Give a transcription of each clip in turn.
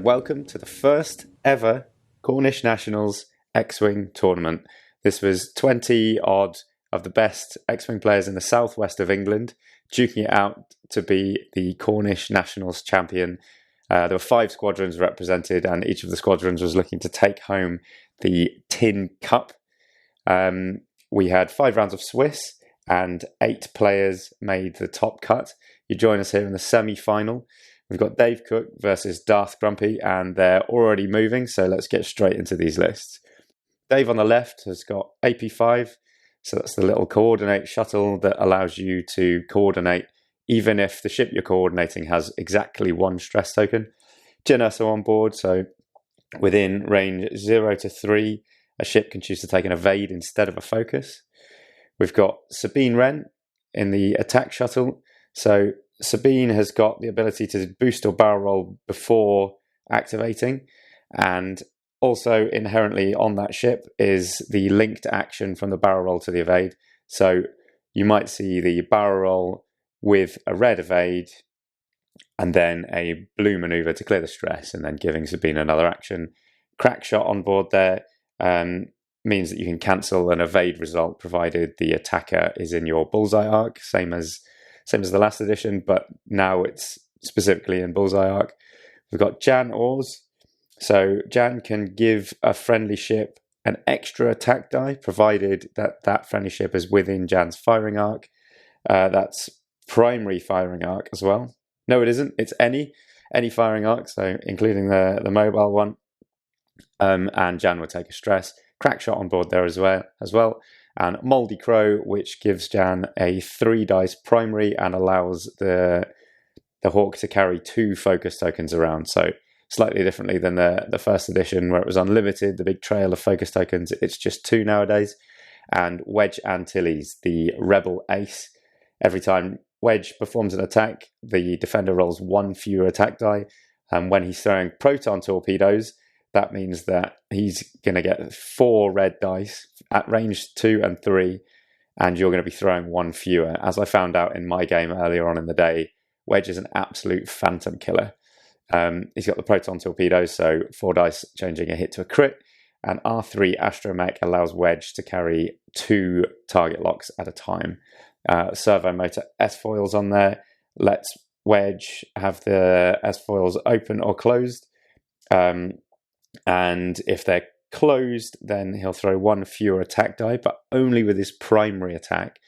and welcome to the first ever Cornish Nationals X-Wing tournament. This was 20 odd of the best X-Wing players in the southwest of England, duking it out to be the Cornish Nationals champion. There were 5 squadrons represented, and each of the squadrons was looking to take home the Tin Cup. We had 5 rounds of Swiss, and 8 players made the top cut. You join us here in the semi-final. We've got Dave Cook versus Darth Grumpy, and they're already moving, so let's get straight into these lists. Dave on the left has got AP5, so that's the little coordinate shuttle that allows you to coordinate even if the ship you're coordinating has exactly 1 stress token. Jyn Erso on board, so within range 0 to 3, a ship can choose to take an evade instead of a focus. We've got Sabine Wren in the attack shuttle, so Sabine has got the ability to boost or barrel roll before activating, and also inherently on that ship is the linked action from the barrel roll to the evade. So you might see the barrel roll with a red evade and then a blue maneuver to clear the stress, and then giving Sabine another action. Crack shot on board there means that you can cancel an evade result provided the attacker is in your bullseye arc, same as the last edition, but now it's specifically in bullseye arc. We've got Jan Oars. So Jan can give a friendly ship an extra attack die, provided that that friendly ship is within Jan's firing arc. That's primary firing arc as well. No, it isn't. It's any firing arc, so including the mobile one. And Jan would take a stress. Crack shot on board there as well. And Mouldy Crow, which gives Jan a 3 dice primary and allows the Hawk to carry 2 focus tokens around. So slightly differently than the first edition where it was unlimited, the big trail of focus tokens, it's just 2 nowadays. And Wedge Antilles, the rebel ace. Every time Wedge performs an attack, the defender rolls 1 fewer attack die. And when he's throwing proton torpedoes, that means that he's going to get 4 red dice at range 2 and 3, and you're going to be throwing 1 fewer. As I found out in my game earlier on in the day, Wedge is an absolute phantom killer. He's got the proton torpedoes, so 4 dice changing a hit to a crit, and R3 Astromech allows Wedge to carry 2 target locks at a time. Servo motor S-foils on there lets Wedge have the S-foils open or closed. And if they're closed, then he'll throw 1 fewer attack die, but only with his primary attack.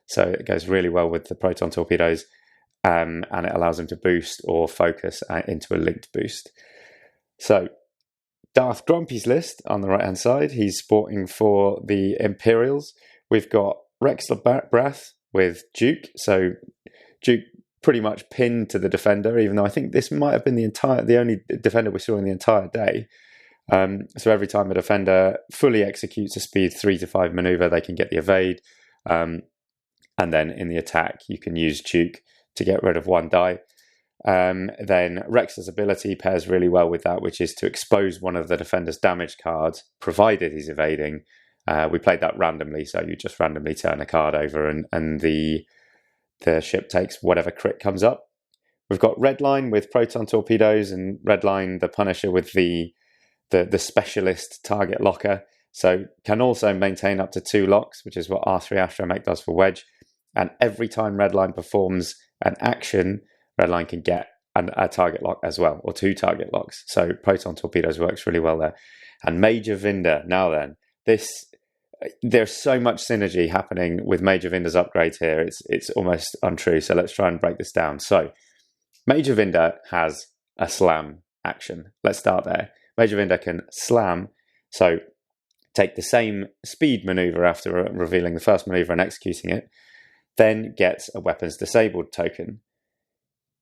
So it goes really well with the proton torpedoes, and it allows him to boost or focus into a linked boost. So Darth Grumpy's list on the right-hand side, he's sporting for the Imperials. We've got Rex Brath with Duke. So Duke pretty much pinned to the defender, even though I think this might have been the only defender we saw in the entire day. So every time a defender fully executes a speed 3 to 5 maneuver, they can get the evade. And then in the attack, you can use Duke to get rid of 1 die. Then Rex's ability pairs really well with that, which is to expose one of the defender's damage cards, provided he's evading. We played that randomly, so you just randomly turn a card over and the ship takes whatever crit comes up. We've got Redline with proton torpedoes, and Redline the Punisher with the specialist target locker. So can also maintain up to 2 locks, which is what R3 Astromech does for Wedge. And every time Redline performs an action, Redline can get a target lock as well, or 2 target locks. So proton torpedoes works really well there. And Major Vinder. Now then, there's so much synergy happening with Major Vinder's upgrades here. It's almost untrue. So let's try and break this down. So Major Vinder has a slam action. Let's start there. Major Vinder can slam, so take the same speed maneuver after revealing the first maneuver and executing it, then gets a weapons disabled token.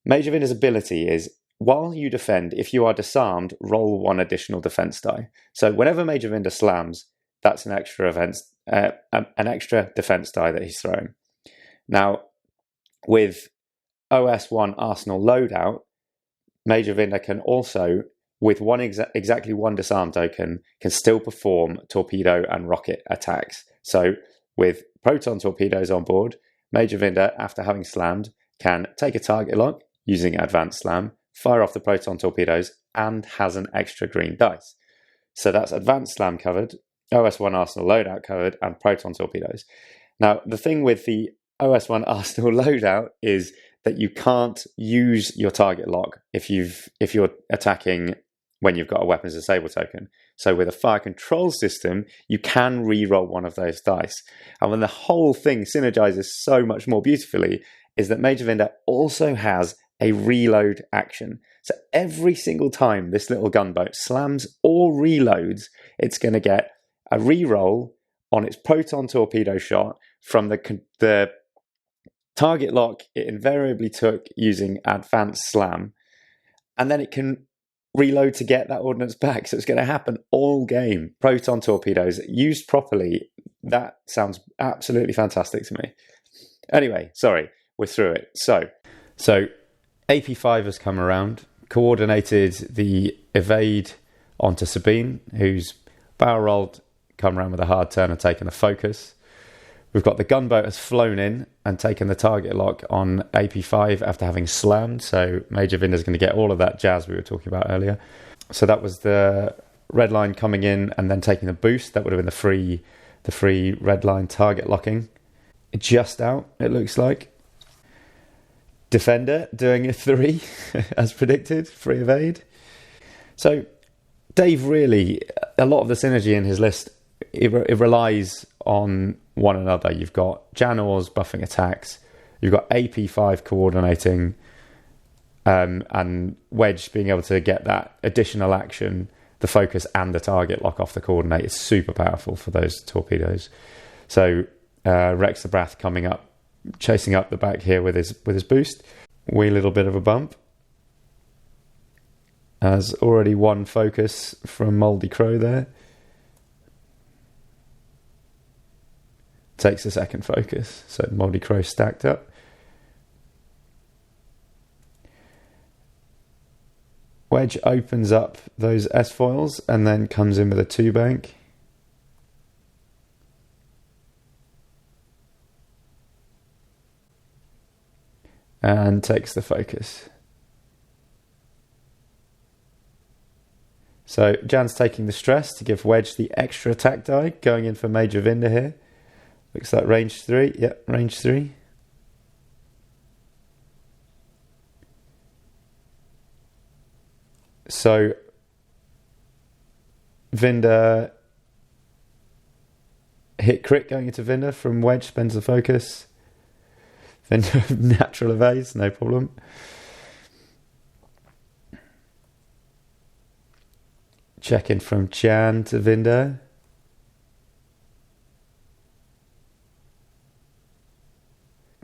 Major Vinder's ability is, while you defend, if you are disarmed, roll 1 additional defense die. So whenever Major Vinder slams, that's an extra defense die that he's throwing. Now, with OS1 Arsenal loadout, Major Vinder can also, with exactly 1 disarm token, can still perform torpedo and rocket attacks. So with proton torpedoes on board, Major Vinder, after having slammed, can take a target lock using advanced slam, fire off the proton torpedoes, and has an extra green dice. So that's advanced slam covered, OS1 Arsenal loadout covered, and proton torpedoes. Now, the thing with the OS1 Arsenal loadout is that you can't use your target lock if you're attacking when you've got a weapons disable token. So with a fire control system, you can re-roll one of those dice. And when the whole thing synergizes so much more beautifully is that Major Vinder also has a reload action. So every single time this little gunboat slams or reloads, it's going to get a re-roll on its proton torpedo shot from the target lock it invariably took using advanced slam. And then it can reload to get that ordnance back. So it's going to happen all game. Proton torpedoes used properly. That sounds absolutely fantastic to me. Anyway, sorry, we're through it. So AP5 has come around, coordinated the evade onto Sabine, who's barrel rolled, come around with a hard turn and taken a focus. We've got the gunboat has flown in and taken the target lock on AP5 after having slammed. So Major Vinder's going to get all of that jazz we were talking about earlier. So that was the red line coming in and then taking the boost. That would have been the free red line target locking. Just out, it looks like. Defender doing a 3 as predicted, free evade. So Dave really, a lot of the synergy in his list, it relies on one another. You've got Jan Ors buffing attacks, you've got AP5 coordinating, and Wedge being able to get that additional action, the focus and the target lock off the coordinate is super powerful for those torpedoes. So Rex the Brath coming up, chasing up the back here with his boost. Wee little bit of a bump. Has already one focus from Mouldy Crow there. Takes a second focus, so Mouldy Crow stacked up. Wedge opens up those S-foils and then comes in with a 2-bank. And takes the focus. So Jan's taking the stress to give Wedge the extra attack die, going in for Major Vinder here. Looks like range 3. Yep, range 3. So Vinder hit crit going into Vinder from Wedge, spends the focus. Vinder natural evades, no problem. Check in from Jan to Vinder.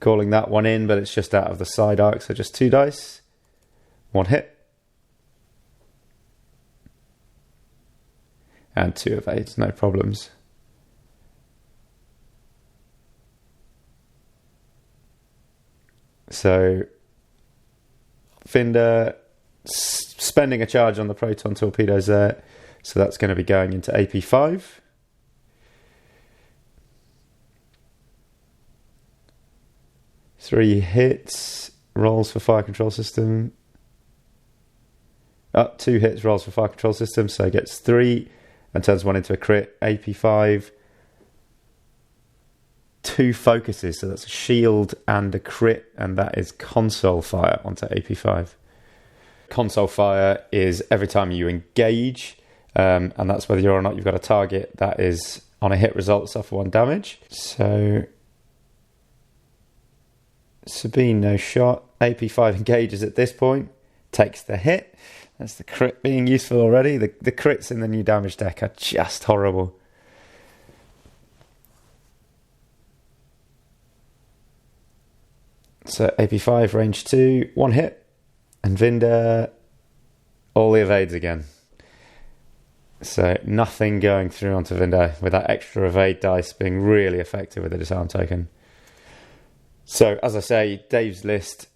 Calling that one in, but it's just out of the side arc, so just 2 dice. 1 hit. And 2 evades, no problems. So Vinder spending a charge on the proton torpedoes there, so that's going to be going into AP5. Three hits, rolls for fire control system. 2 hits, rolls for fire control system, so gets 3 and turns 1 into a crit. AP5. 2 focuses, so that's a shield and a crit, and that is console fire onto AP5. Console fire is every time you engage, and that's whether you're or not you've got a target that is on a hit result, suffer 1 damage. So Sabine no shot. AP5 engages at this point, takes the hit. That's the crit being useful already. The crits in the new damage deck are just horrible. So AP5 range 2, 1 hit, and Vinder all the evades again. So nothing going through onto Vinder with that extra evade dice being really effective with the disarm token. So as I say, Dave's list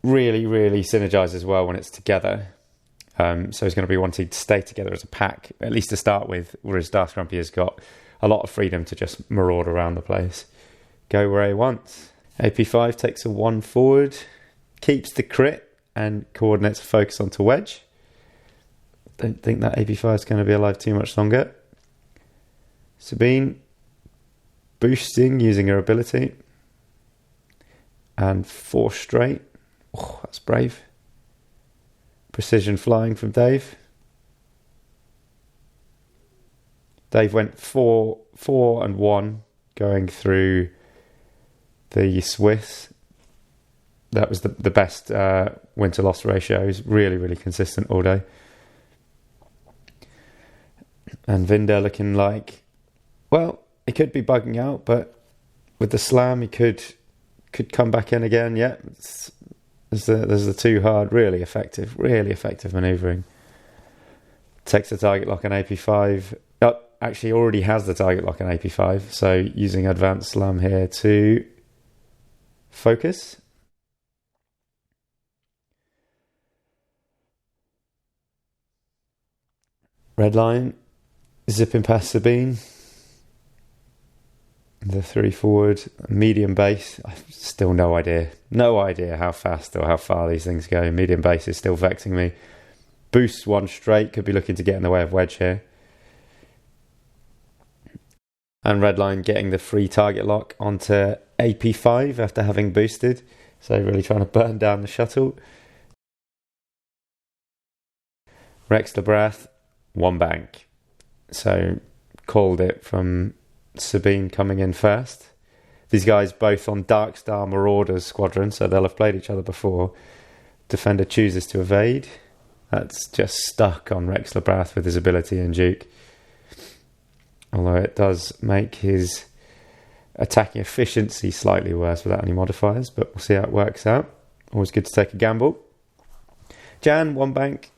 really, really synergizes well when it's together. So he's going to be wanting to stay together as a pack, at least to start with, whereas Darth Grumpy has got a lot of freedom to just maraud around the place. Go where he wants. AP5 takes a 1 forward, keeps the crit and coordinates a focus onto Wedge. Don't think that AP5 is going to be alive too much longer. Sabine boosting using her ability. And 4 straight. Oh, that's brave. Precision flying from Dave. Dave went 4 and 1 going through the Swiss. That was the best win-to-loss ratio. He was really, really consistent all day. And Vinder looking like, well, he could be bugging out, but with the slam, he could come back in again. Yeah, there's the 2 hard, really effective manoeuvring. Takes the target lock on AP5. Oh, actually already has the target lock on AP5, so using advanced slam here to focus. Red line, zipping past Sabine. The 3 forward, medium base. I've still no idea how fast or how far these things go. Medium base is still vexing me. Boosts 1 straight, could be looking to get in the way of Wedge here. And Redline getting the free target lock onto AP5 after having boosted. So really trying to burn down the shuttle. Rex Labrath, 1 bank. So called it from Sabine coming in first. These guys both on Dark Star Marauders squadron, so they'll have played each other before. Defender chooses to evade. That's just stuck on Rex Labrath with his ability in Duke. Although it does make his attacking efficiency slightly worse without any modifiers, but we'll see how it works out. Always good to take a gamble. Jan, 1 bank.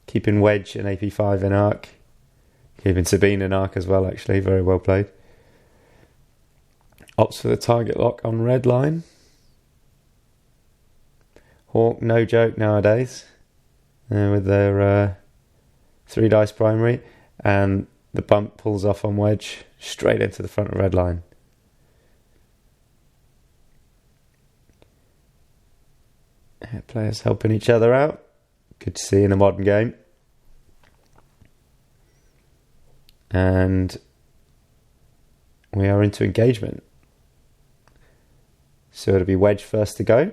Keeping Wedge and AP5 in arc. Keeping Sabine in arc as well, actually. Very well played. Opts for the target lock on red line. Hawk, no joke nowadays. With their 3 dice primary. And the bump pulls off on Wedge. Straight into the front of red line. Players helping each other out. Good to see in the modern game. And we are into engagement. So it'll be Wedge first to go.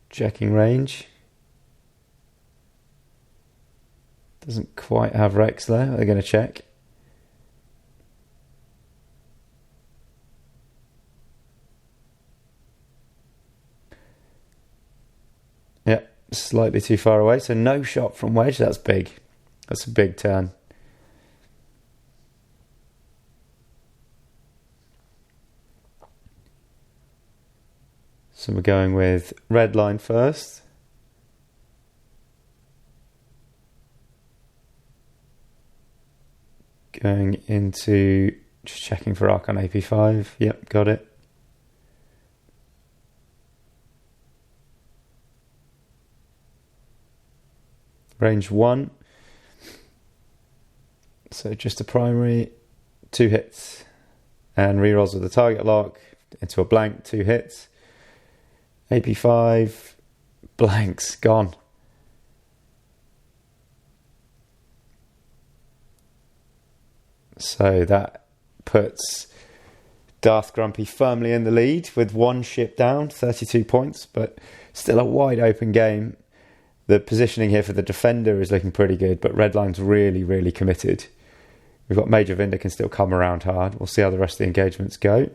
Checking range. Doesn't quite have Rex there. They're going to check. Yeah, slightly too far away. So no shot from Wedge. That's big. That's a big turn. So we're going with red line first. Going into just checking for arc on AP5. Yep, got it. Range 1. So just a primary, 2 hits. And rerolls with the target lock into a blank, 2 hits. AP5, blanks, gone. So that puts Darth Grumpy firmly in the lead with 1 ship down, 32 points, but still a wide open game. The positioning here for the defender is looking pretty good, but Redline's really, really committed. We've got Major Vinder can still come around hard. We'll see how the rest of the engagements go.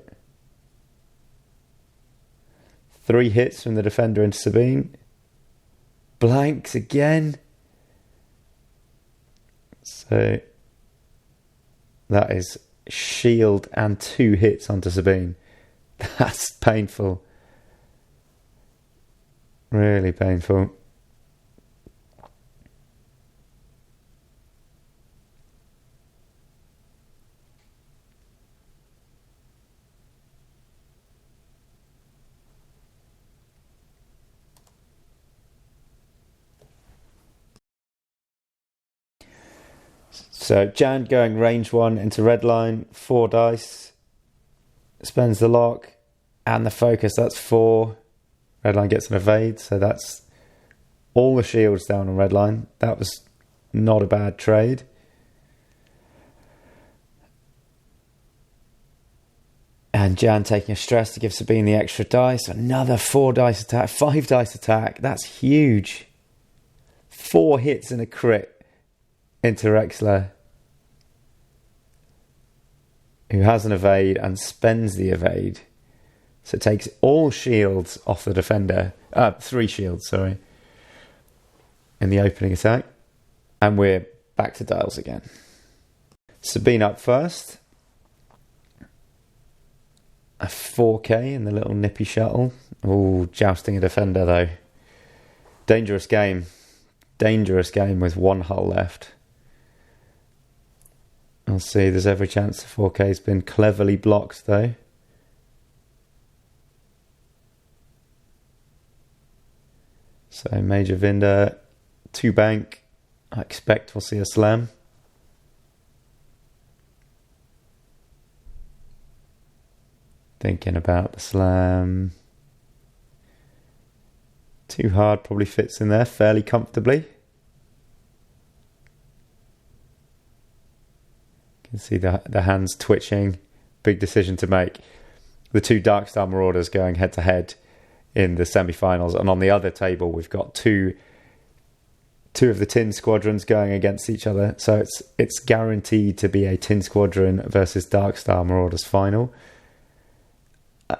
3 hits from the defender into Sabine. Blanks again. So that is shield and 2 hits onto Sabine. That's painful. Really painful. So Jan going range 1 into red line, 4 dice, spends the lock and the focus, that's 4. Red line gets an evade, so that's all the shields down on red line. That was Not a bad trade. And Jan taking a stress to give Sabine the extra dice. Another 4 dice attack, 5 dice attack. That's huge. 4 hits and a crit into Rexler, who has an evade and spends the evade. So takes all shields off the defender. 3 shields, sorry. In the opening attack. And we're back to dials again. Sabine up first. A 4k in the little nippy shuttle. Oh, jousting a defender though. Dangerous game. Dangerous game with 1 hull left. I'll see, there's every chance the 4k's been cleverly blocked though. So Major Vinder, 2 bank. I expect we'll see a slam. Thinking about the slam. Too hard probably fits in there fairly comfortably. Can see the hands twitching. Big decision to make. The 2 Darkstar Marauders going head to head in the semi-finals, and on the other table we've got two of the Tin Squadrons going against each other. So it's guaranteed to be a Tin Squadron versus Darkstar Marauders final.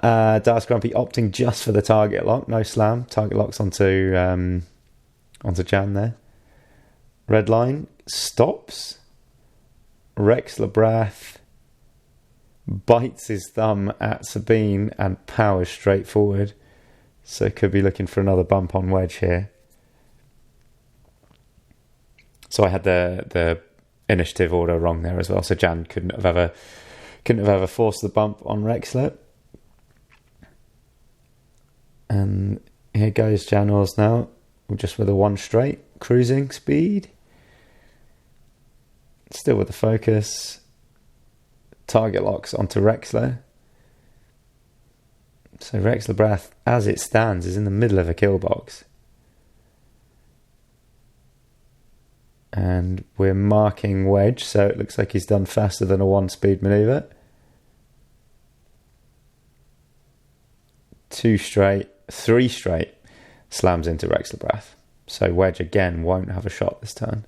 Dark Grumpy opting just for the target lock, no slam. Target locks onto Jan there. Red line stops. Rex Labrath bites his thumb at Sabine and powers straight forward. So could be looking for another bump on Wedge here. So I had the initiative order wrong there as well. So Jan couldn't have ever forced the bump on Rexler. And here goes Jan Ors now, just with a 1 straight cruising speed. Still with the focus. Target locks onto Rexler. So Rex Labrath, as it stands, is in the middle of a kill box. And we're marking Wedge, so it looks like he's done faster than a 1-speed manoeuvre. 2 straight, 3 straight slams into Rex Labrath. So Wedge again won't have a shot this turn.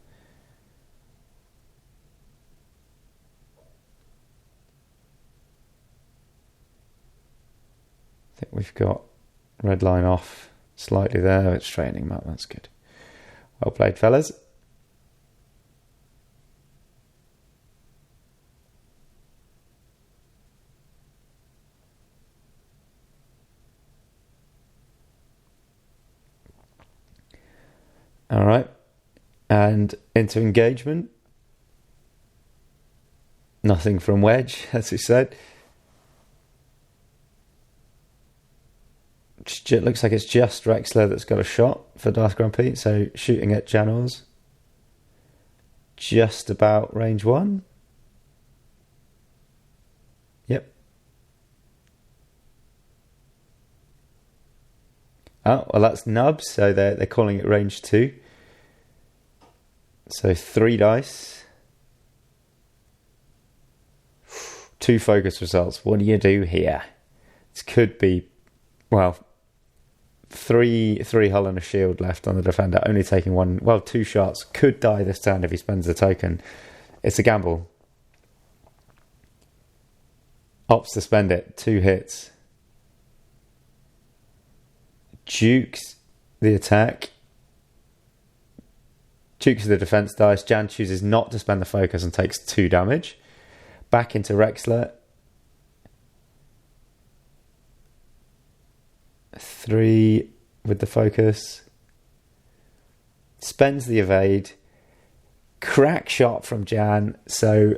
I think we've got red line off slightly there. It's training map, that's good. Well played, fellas. All right, and into engagement. Nothing from Wedge, as we said. It looks like it's just Rexler that's got a shot for Darth Grumpy, so shooting at Jan Ors. Just about range 1. Yep. Oh, well, that's nubs, so they're calling it range 2. So 3 dice. 2 focus results. What do you do here? This could be, well, 3 hull and a shield left on the defender, only taking 1, well, 2 shots. Could die this turn if he spends the token. It's a gamble. Opts to spend it. 2 hits. Dukes the attack. Dukes the defense dice. Jan chooses not to spend the focus and takes 2 damage. Back into Rexler. 3 with the focus. Spends the evade. Crack shot from Jan. So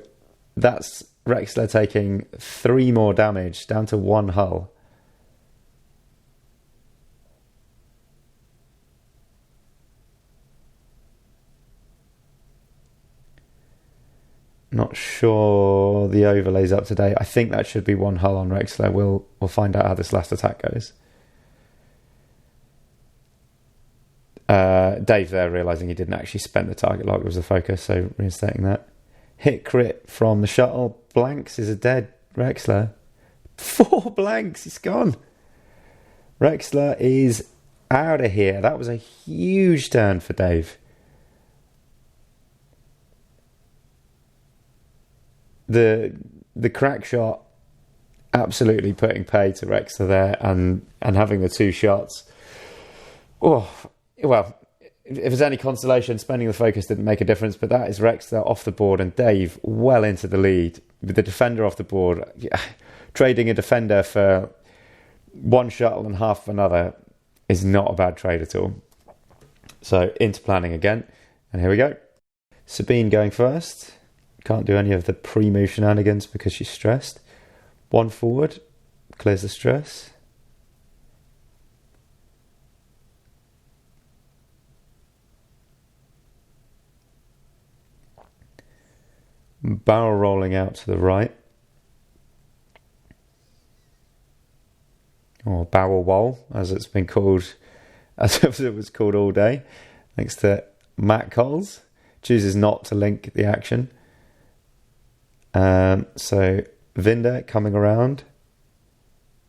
that's Rexler taking 3 more damage, down to 1 hull. Not sure the overlay's up to date. I think that should be 1 hull on Rexler. We'll find out how this last attack goes. Dave there realising he didn't actually spend the target lock was the focus, so reinstating that. Hit crit from the shuttle. Blanks is a dead Rexler. 4 blanks, he's gone. Rexler is out of here. That was a huge turn for Dave. The crack shot absolutely putting pay to Rexler there, and having the 2 shots. Oh, well, if there's any consolation, spending the focus didn't make a difference, but that is Rexler off the board and Dave well into the lead with the defender off the board. Trading a defender for 1 shuttle and half of another is not a bad trade at all. So into planning again, and here we go. Sabine going first. Can't do any of the pre-move shenanigans because she's stressed. 1 forward, clears the stress. Barrel rolling out to the right. Or barrel roll, as it's been called, as it was called all day, thanks to Matt Coles. Chooses not to link the action. So Vinder coming around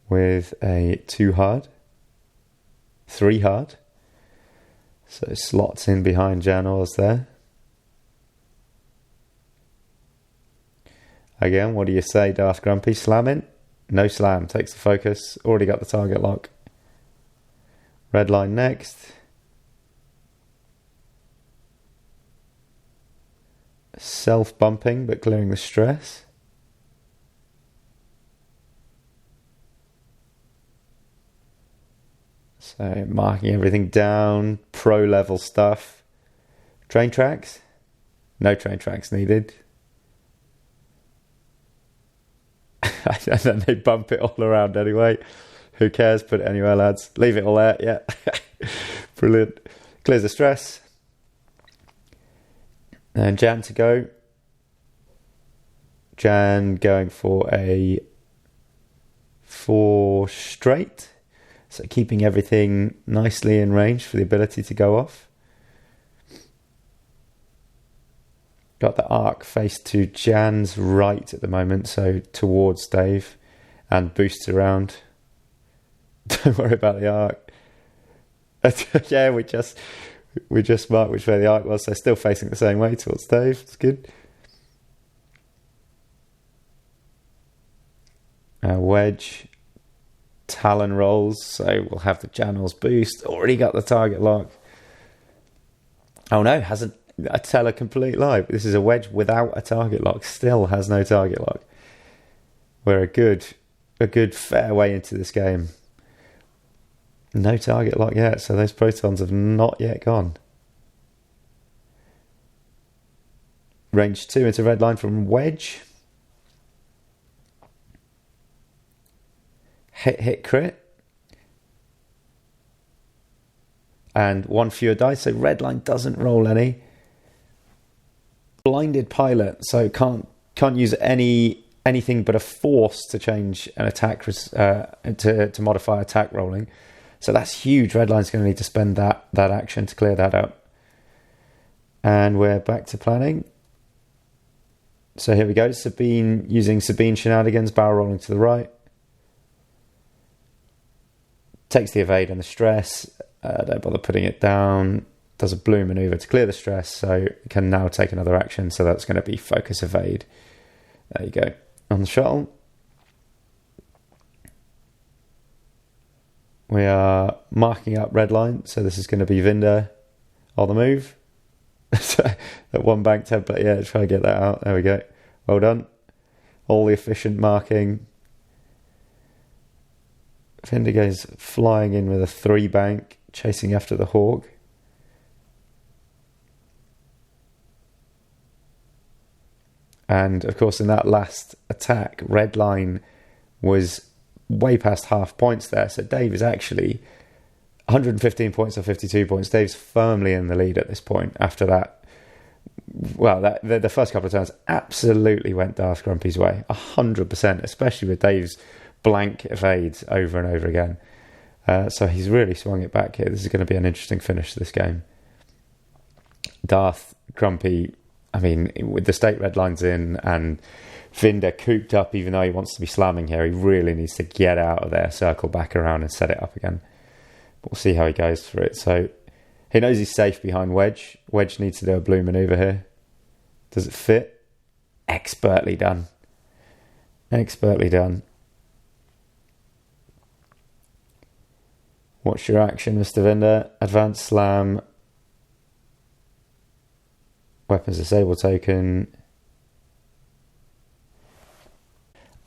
with a 2 hard, 3 hard. So slots in behind Jan Ors there. Again, what do you say, Darth Grumpy? Slamming? No slam. Takes the focus. Already got the target lock. Red line next. Self-bumping, but clearing the stress. So marking everything down. Pro-level stuff. Train tracks? No train tracks needed. And then they bump it all around anyway. Who cares? Put it anywhere, lads. Leave it all there. Yeah. Brilliant. Clears the stress. And Jan to go. Jan going for a 4 straight. So keeping everything nicely in range for the ability to go off. Got the arc faced to Jan's right at the moment, so towards Dave, and boosts around. Don't worry about the arc. Yeah, we just marked which way the arc was, so still facing the same way towards Dave. It's good. Wedge Talon rolls, so we'll have the Jan's boost. Already got the target lock. Oh no, hasn't. I tell a complete lie. This is a wedge without a target lock. Still has no target lock. We're a good fair way into this game. No target lock yet, so those protons have not yet gone. Range 2 into red line from Wedge. Hit crit. And 1 fewer dice, so red line doesn't roll any. Blinded pilot, so can't use anything but a force to change an attack to modify attack rolling. So that's huge. Red line's going to need to spend that action to clear that out. And we're back to planning. So here we go. Sabine using Sabine shenanigans, barrel rolling to the right. Takes the evade and the stress. Don't bother putting it down. Does a blue maneuver to clear the stress, so can now take another action. So that's going to be focus evade. There you go. On the shuttle, we are marking up red line. So this is going to be Vinder on the move. That 1 bank template, yeah, try to get that out. There we go. Well done. All the efficient marking. Vinder goes flying in with a 3 bank, chasing after the Hawk. And, of course, in that last attack, red line was way past half points there. So Dave is actually 115 points or 52 points. Dave's firmly in the lead at this point after that. Well, the first couple of turns absolutely went Darth Grumpy's way. 100%, especially with Dave's blank evades over and over again. So he's really swung it back here. This is going to be an interesting finish to this game. Darth, Grumpy, I mean, with the state red lines in and Vinder cooped up, even though he wants to be slamming here, he really needs to get out of there, circle back around and set it up again. But we'll see how he goes for it. So he knows he's safe behind Wedge. Wedge needs to do a blue manoeuvre here. Does it fit? Expertly done. Expertly done. What's your action, Mr. Vinder? Advanced slam. Weapons disable token.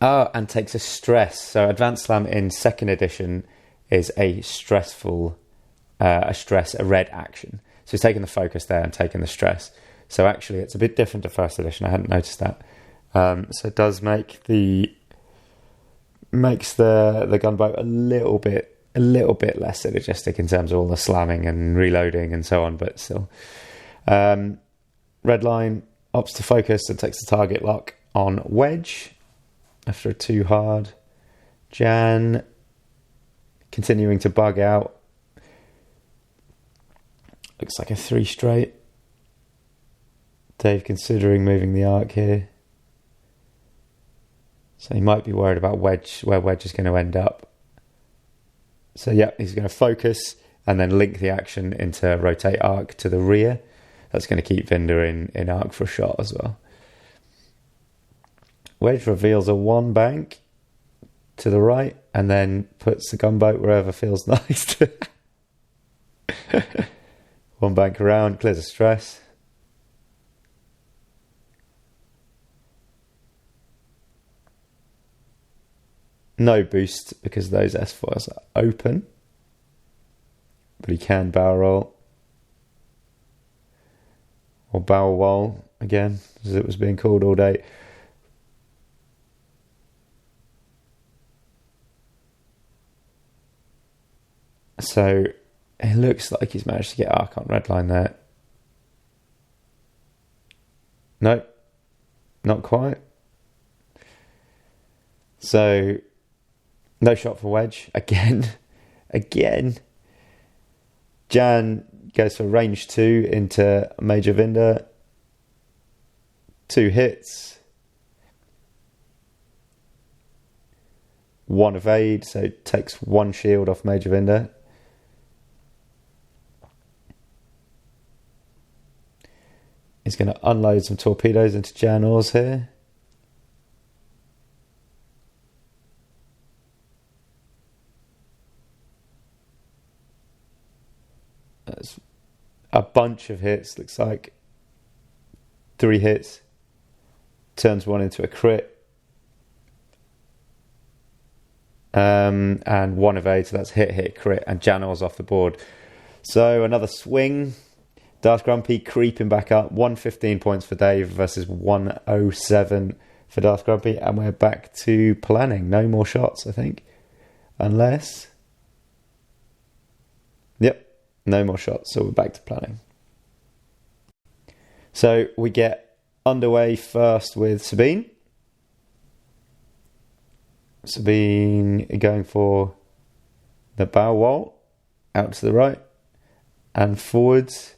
Oh, and takes a stress. So advanced slam in second edition is a stressful, a red action. So he's taking the focus there and taking the stress. So actually it's a bit different to first edition. I hadn't noticed that. So it does makes the gunboat a little bit less synergistic in terms of all the slamming and reloading and so on, but still. Red line opts to focus and takes the target lock on Wedge after a 2 hard. Jan continuing to bug out. Looks like a 3 straight. Dave considering moving the arc here. So he might be worried about Wedge, where Wedge is going to end up. So yeah, he's going to focus and then link the action into rotate arc to the rear. That's going to keep Vinder in arc for a shot as well. Wedge reveals a 1 bank to the right and then puts the gunboat wherever feels nice. 1 bank around, clears the stress. No boost because those S4s are open. But he can barrel roll. Or barrel roll, again, as it was being called all day. So it looks like he's managed to get arc on red line there. Nope, not quite. So no shot for Wedge again. Jan goes for range 2 into Major Vinder. 2 hits. 1 evade, so takes 1 shield off Major Vinder. He's going to unload some torpedoes into Jan Oars here. That's a bunch of hits, looks like 3 hits. Turns 1 into a crit. And 1 evade, so that's hit, crit, and Jan Oars off the board. So another swing. Darth Grumpy creeping back up. 115 points for Dave versus 107 for Darth Grumpy. And we're back to planning. No more shots, I think. Unless... Yep, no more shots. So we're back to planning. So we get underway first with Sabine. Sabine going for the bow wall. Out to the right. And forwards.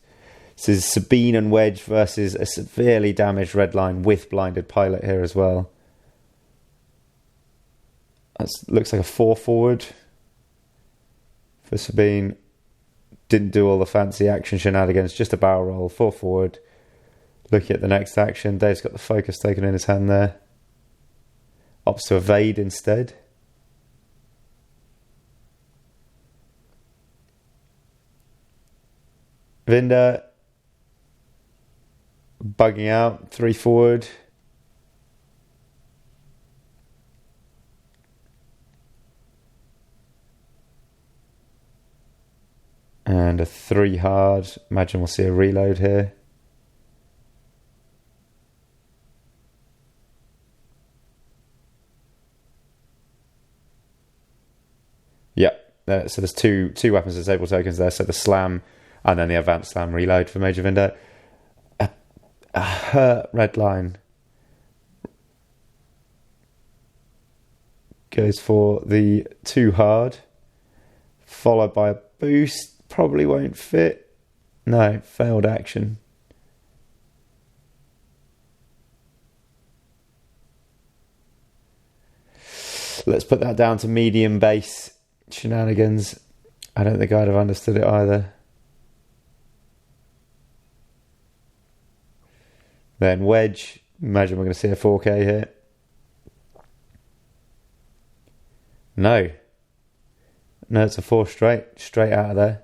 This is Sabine and Wedge versus a severely damaged red line with blinded pilot here as well. That looks like a 4 forward for Sabine. Didn't do all the fancy action shenanigans, just a barrel roll, 4 forward. Looking at the next action, Dave's got the focus taken in his hand there. Opts to evade instead. Vinder bugging out, 3 forward. And a 3 hard. Imagine we'll see a reload here. Yep. So there's two weapons disabled tokens there. So the slam and then the advanced slam reload for Major Vinder. A hurt red line goes for the 2 hard. followed by a boost. Probably won't fit. No, failed action. Let's put that down to medium base shenanigans. I don't think I'd have understood it either. Then wedge. Imagine we're going to see a 4K here. No, it's a 4 straight out of there.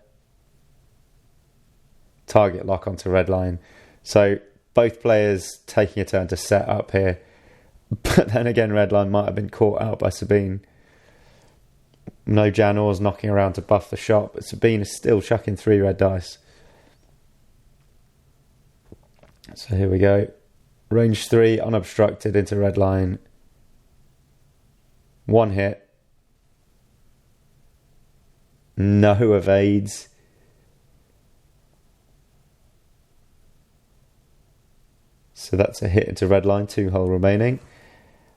Target lock onto red line. So both players taking a turn to set up here. But then again, red line might have been caught out by Sabine. No Jan Orr's knocking around to buff the shot, but Sabine is still chucking 3 red dice. So here we go. Range 3, unobstructed into red line. 1 hit. No evades. So that's a hit into red line, 2 hull remaining.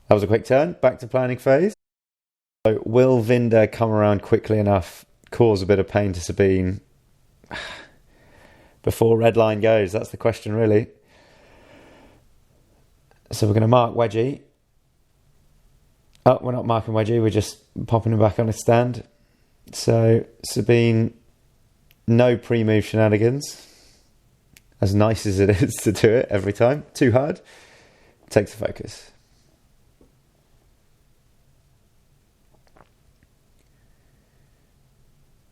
That was a quick turn. Back to planning phase. So will Vinder come around quickly enough, cause a bit of pain to Sabine before red line goes? That's the question, really. So we're going to mark Wedgie. Oh, we're not marking Wedgie. We're just popping him back on his stand. So Sabine, no pre-move shenanigans. As nice as it is to do it every time. Too hard. Takes the focus.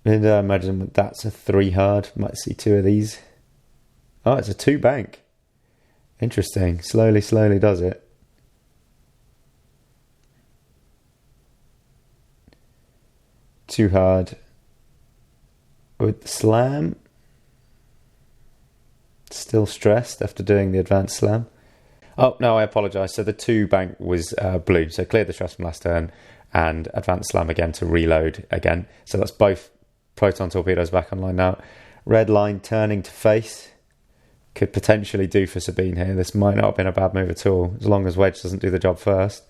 And I imagine that's a 3 hard. Might see 2 of these. Oh, it's a 2 bank. Interesting. Slowly does it. Too hard. With the slam. Still stressed after doing the advanced slam. Oh, no, I apologise. So the 2 bank was blue. So cleared the stress from last turn and advanced slam again to reload again. So that's both proton torpedoes back online now. Red line turning to face. Could potentially do for Sabine here. This might not have been a bad move at all, as long as Wedge doesn't do the job first.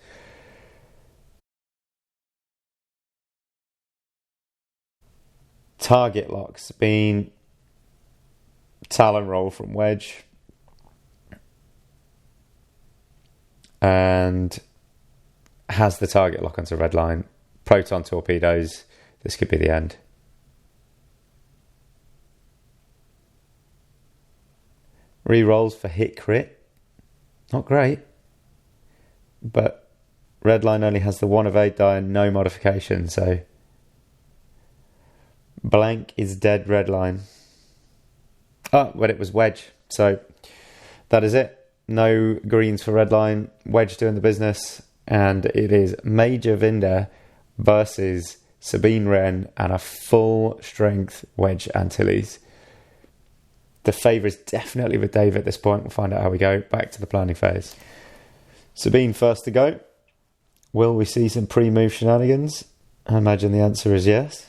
Target lock. Sabine. Talon roll from Wedge. And has the target lock onto red line. Proton torpedoes. This could be the end. Re-rolls for hit crit. Not great. But red line only has the 1 evade die and no modification, so blank is dead red line. Oh, but it was Wedge. So that is it. No greens for red line. Wedge doing the business. And it is Major Vinder versus Sabine Wren and a full strength Wedge Antilles. The favour is definitely with Dave at this point. We'll find out how we go. Back to the planning phase. Sabine first to go. Will we see some pre-move shenanigans? I imagine the answer is yes.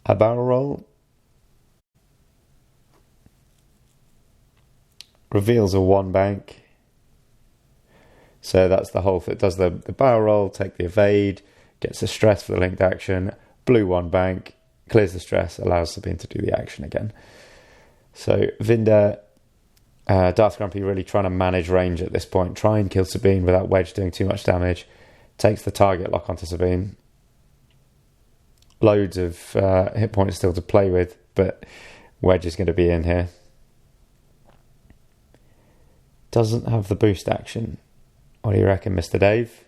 A barrel roll. Reveals a 1 bank. So that's the whole thing. Does the barrel roll, take the evade, gets the stress for the linked action, blue 1 bank, clears the stress, allows Sabine to do the action again. So Vinder, Darth Grumpy really trying to manage range at this point. Try and kill Sabine without Wedge doing too much damage. Takes the target lock onto Sabine. Loads of hit points still to play with, but Wedge is going to be in here. Doesn't have the boost action. What do you reckon, Mr. Dave?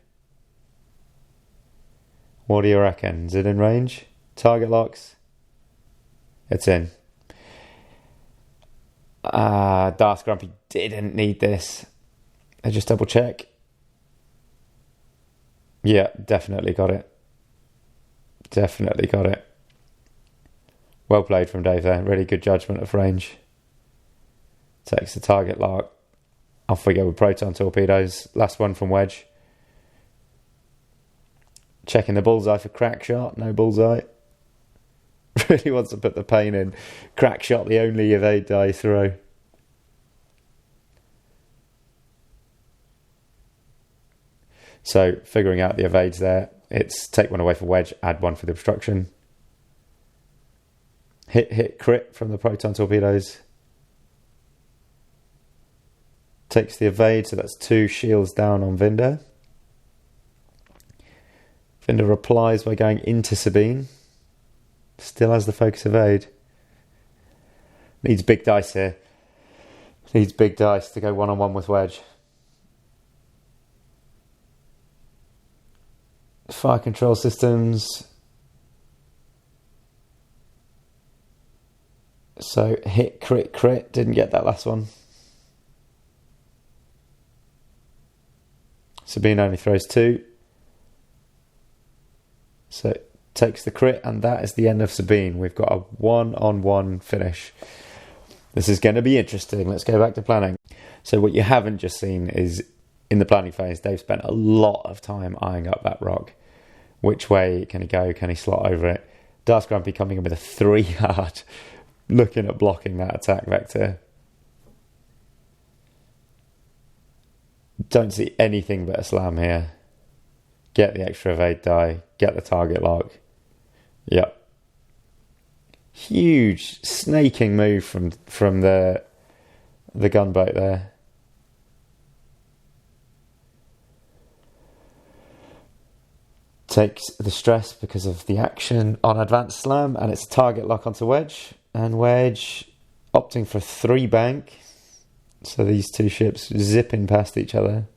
What do you reckon? Is it in range? Target locks? It's in. Darth Grumpy didn't need this. I just double check. Yeah, definitely got it. Definitely got it. Well played from Dave there. Really good judgment of range. Takes the target lock. Off we go with proton torpedoes. Last one from Wedge. Checking the bullseye for crack shot. No bullseye. Really wants to put the pain in. Crack shot, the only evade die throw. So figuring out the evades there. It's take one away for Wedge, add one for the obstruction. Hit, crit from the proton torpedoes. Takes the evade, so that's 2 shields down on Vinder. Vinder replies by going into Sabine. Still has the focus evade. Needs big dice here. Needs big dice to go one-on-one with Wedge. Fire control systems. So hit, crit, crit. Didn't get that last one. Sabine only throws 2. So takes the crit, and that is the end of Sabine. We've got a one-on-one finish. This is going to be interesting. Let's go back to planning. So what you haven't just seen is, in the planning phase, Dave spent a lot of time eyeing up that rock. Which way can he go? Can he slot over it? Darth Grumpy coming in with a 3-yard, looking at blocking that attack vector. Don't see anything but a slam here. Get the extra evade die. Get the target lock. Yep. Huge snaking move from the gunboat there. Takes the stress because of the action on advanced slam, and it's a target lock onto Wedge. And Wedge opting for 3 bank. So these 2 ships zipping past each other.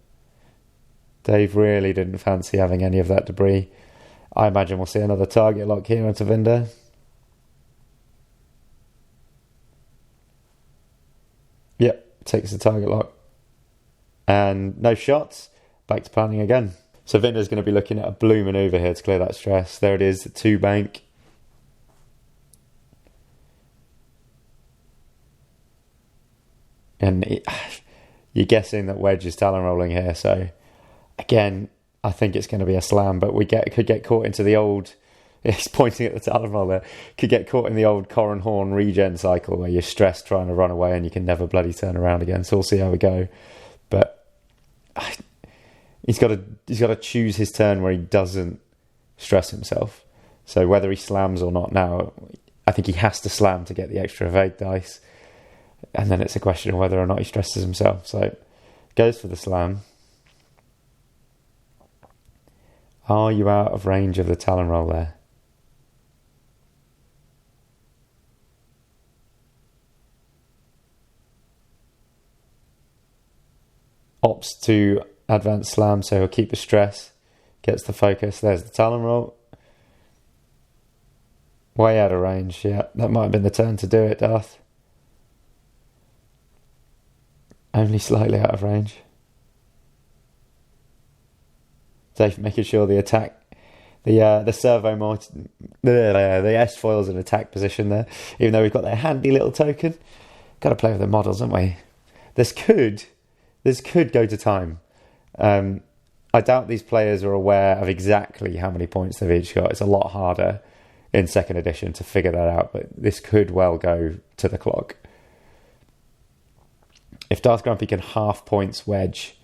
Dave really didn't fancy having any of that debris. I imagine we'll see another target lock here onto Vinder. Yep, takes the target lock. And no shots. Back to planning again. So Vinder's going to be looking at a blue manoeuvre here to clear that stress. There it is, 2 bank. And you're guessing that Wedge is talon rolling here. So again, I think it's going to be a slam, but could get caught into the old... He's pointing at the talon roll there. Could get caught in the old Corran Horn regen cycle where you're stressed trying to run away and you can never bloody turn around again. So we'll see how we go. But he's got to choose his turn where he doesn't stress himself. So whether he slams or not now, I think he has to slam to get the extra evade dice. And then it's a question of whether or not he stresses himself. So goes for the slam. Are you out of range of the talon roll there? Opts to advance slam, so he'll keep the stress. Gets the focus. There's the talon roll. Way out of range. Yeah, that might have been the turn to do it, Darth. Only slightly out of range. Dave making sure the attack, the servo motor, the S-foil's in attack position there. Even though we've got their handy little token. Got to play with the models, haven't we? This could go to time. I doubt these players are aware of exactly how many points they've each got. It's a lot harder in second edition to figure that out, but this could well go to the clock. If Darth Grumpy can half points Wedge,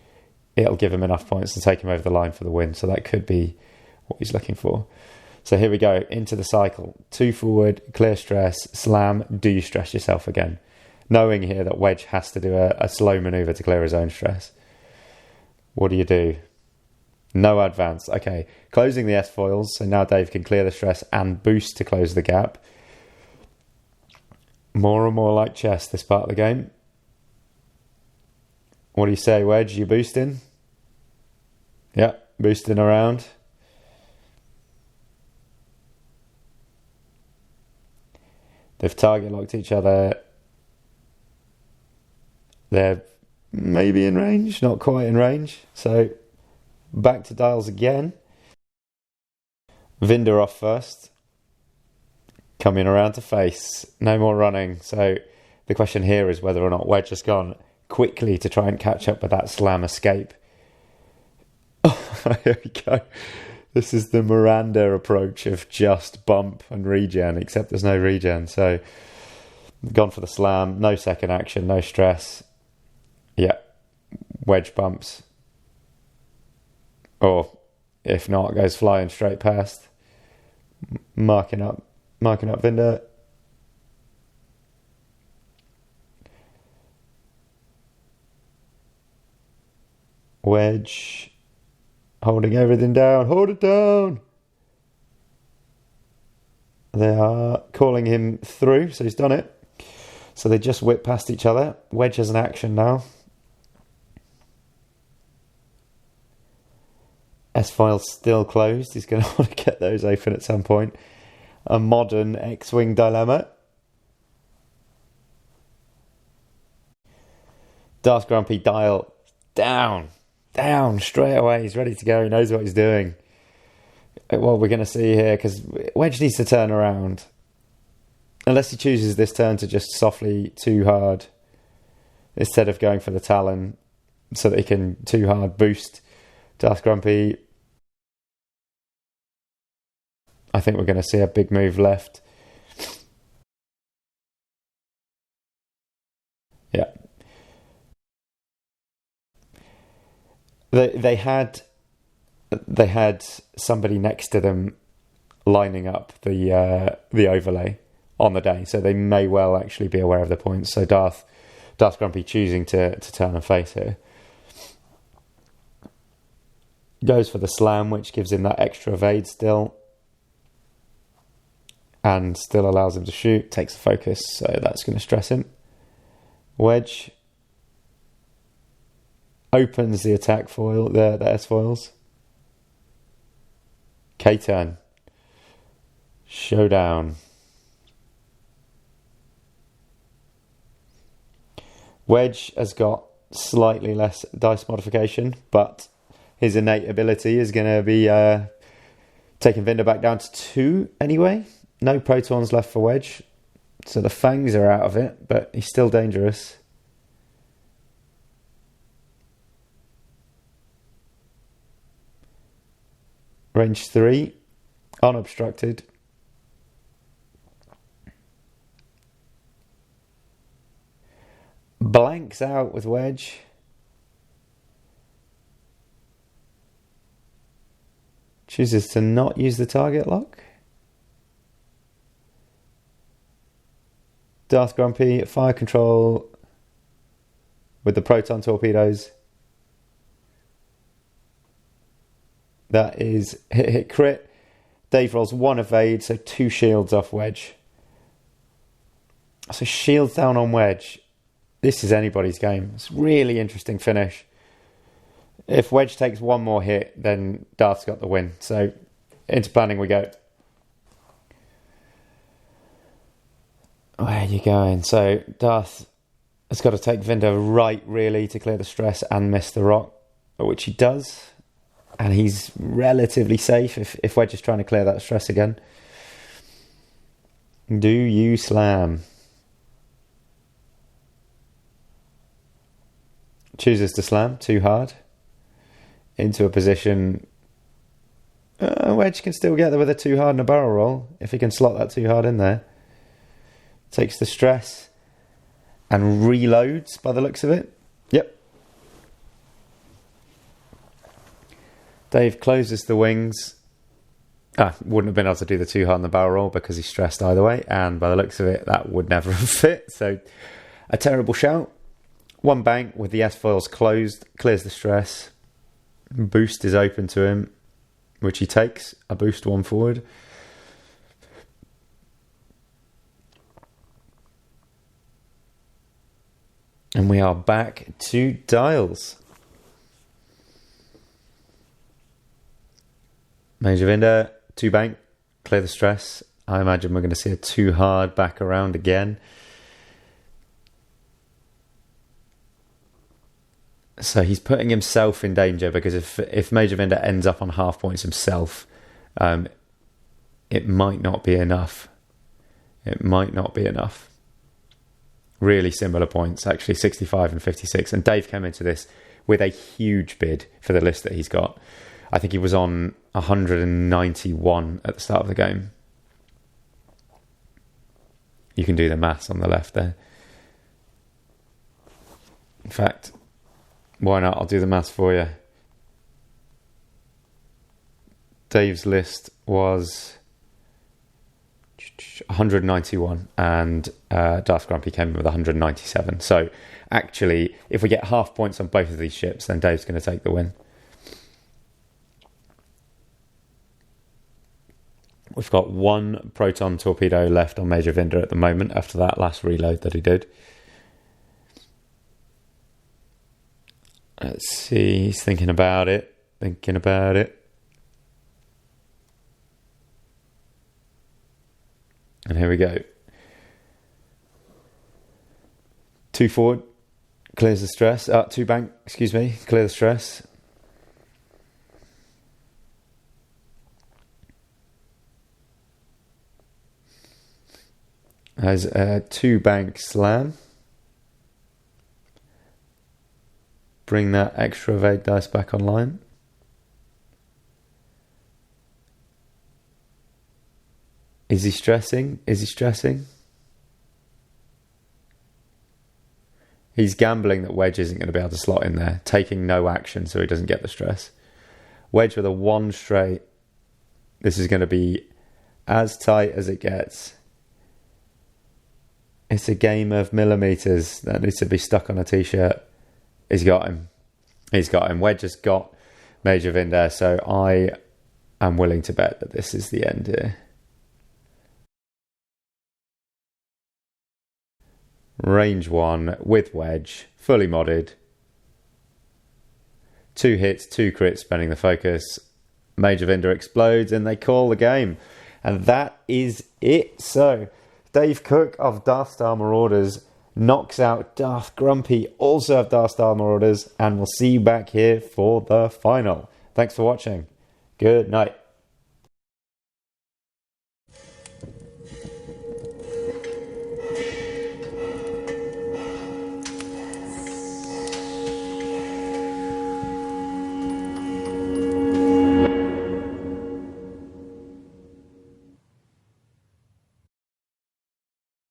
it'll give him enough points to take him over the line for the win. So that could be what he's looking for. So here we go, into the cycle. 2 forward, clear stress, slam, do you stress yourself again? Knowing here that Wedge has to do a slow manoeuvre to clear his own stress. What do you do? No advance. Okay, closing the S-foils, so now Dave can clear the stress and boost to close the gap. More and more like chess, this part of the game. What do you say, Wedge? You boosting? Yeah, boosting around. They've target locked each other. They're maybe in range, not quite in range. So back to dials again. Vinder off first. Coming around to face. No more running. So the question here is whether or not Wedge has gone quickly to try and catch up with that slam escape. Oh, here we go. This is the Miranda approach of just bump and regen, except there's no regen. So gone for the slam, no second action, no stress. Yeah, Wedge bumps. Or If not, goes flying straight past. Marking up Vinder. Wedge. Holding everything down. Hold it down. They are calling him through, so he's done it. So they just whip past each other. Wedge has an action now. S-file's still closed. He's going to want to get those open at some point. A modern X-Wing dilemma. Darth Grumpy dial down straight away. He's ready to go. He knows what he's doing. What we're going to see here, because Wedge needs to turn around. Unless he chooses this turn to just softly too hard instead of going for the Talon so that he can too hard boost Darth Grumpy. I think we're going to see a big move left. Yeah. They had somebody next to them lining up the overlay on the day, so they may well actually be aware of the points. So Darth Grumpy choosing to turn and face here. Goes for the slam, which gives him that extra evade still. And still allows him to shoot. Takes the focus, so that's going to stress him. Wedge. Opens the attack foil, the S-foils. K-turn. Showdown. Wedge has got slightly less dice modification, but his innate ability is going to be taking Vinder back down to 2 anyway. No protons left for Wedge, so the fangs are out of it, but he's still dangerous. Range 3, unobstructed. Blanks out with Wedge. Chooses to not use the target lock. Darth Grumpy, fire control with the proton torpedoes. That is hit crit. Dave rolls 1 evade, so 2 shields off Wedge. So shields down on Wedge. This is anybody's game. It's a really interesting finish. If Wedge takes 1 more hit, then Darth's got the win. So into planning we go. Where are you going? So Darth has got to take Vinder right, really, to clear the stress and miss the rock, which he does. And he's relatively safe if Wedge is trying to clear that stress again. Do you slam? Chooses to slam too hard into a position. Wedge can still get there with a too hard and a barrel roll if he can slot that too hard in there. Takes the stress and reloads by the looks of it. Yep. Dave closes the wings. Wouldn't have been able to do the too hard on the barrel roll because he's stressed either way, and by the looks of it, that would never have fit. So a terrible shout. 1 bank with the S-foils closed, clears the stress. Boost is open to him, which he takes. A boost 1 forward. And we are back to dials. Major Vinder, 2 bank, clear the stress. I imagine we're going to see a too hard back around again. So he's putting himself in danger, because if Major Vinder ends up on half points himself, it might not be enough. It might not be enough. Really similar points, actually, 65 and 56. And Dave came into this with a huge bid for the list that he's got. I think he was on 191 at the start of the game. You can do the maths on the left there. In fact, why not? I'll do the maths for you. Dave's list was 191 and Daft Grumpy came in with 197. So actually, if we get half points on both of these ships, then Dave's going to take the win. We've got one proton torpedo left on Major Vinder at the moment after that last reload that he did. Let's see, he's thinking about it. And here we go. 2 forward, clears the stress. 2 bank, clear the stress. Has a 2 bank slam. Bring that extra evade dice back online. Is he stressing? He's gambling that Wedge isn't going to be able to slot in there, taking no action so he doesn't get the stress. Wedge with a 1 straight. This is going to be as tight as it gets. It's a game of millimeters that needs to be stuck on a t-shirt. He's got him. Wedge has got Major Vinder, so I am willing to bet that this is the end here. Range 1 with Wedge, fully modded. 2 hits, 2 crits, spending the focus. Major Vinder explodes and they call the game. And that is it. So, Dave Cook of Darth Star Marauders knocks out Daft Grumpy, also of Darth Star Marauders, and we'll see you back here for the final. Thanks for watching. Good night.